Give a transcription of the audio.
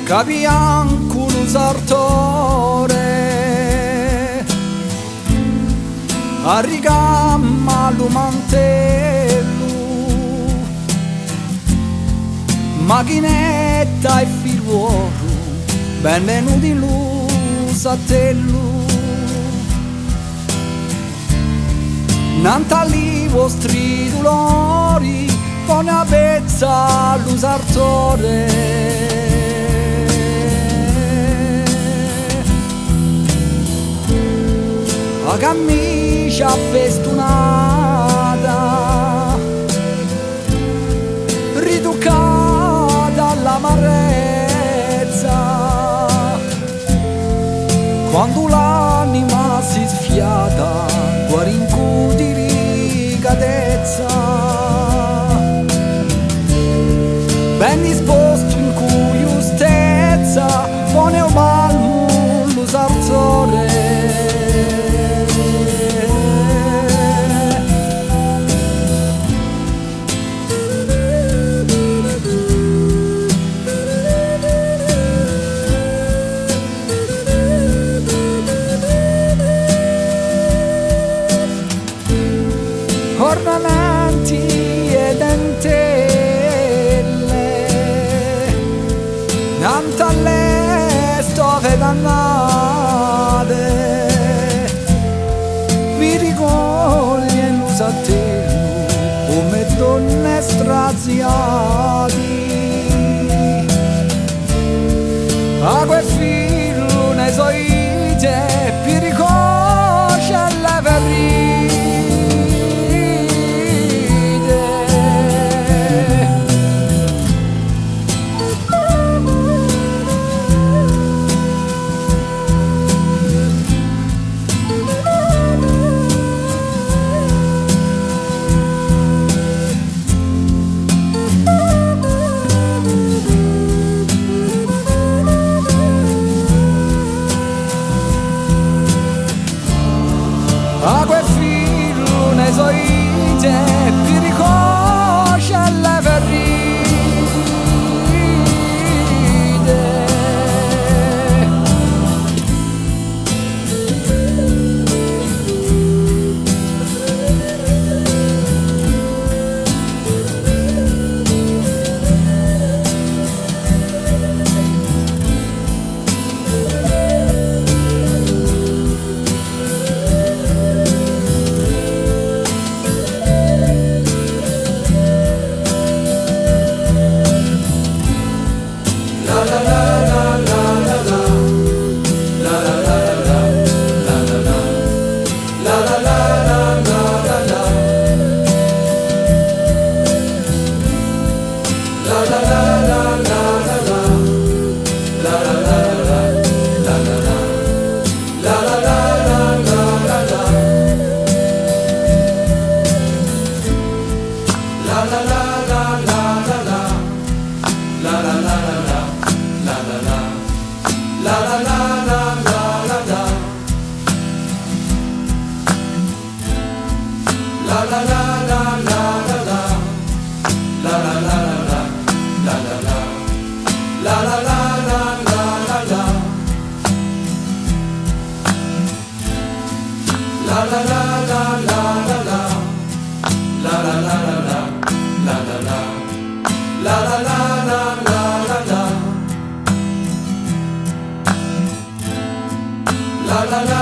Capianco lo sartore a ricamma lo mantello, macchinetta e figliuolo, benvenuti in lo sattello. Nantali vostri dolori, pone a pezza lo sartore. La camicia festunata, ritoccata all'amarezza, quando l'anima si sfiata, guarinco di ricadezza, ben disposto in cui ustezza, pone un palmo lo sarzore. Ornamenti e dentelle, nanta alle stove dannate, mi ricoglie in un sattello come donne straziati. A quel filo nei suoi teppi ricocce alle ferite. A quel filo nei suoi teppi ricocce alle ferite. La la la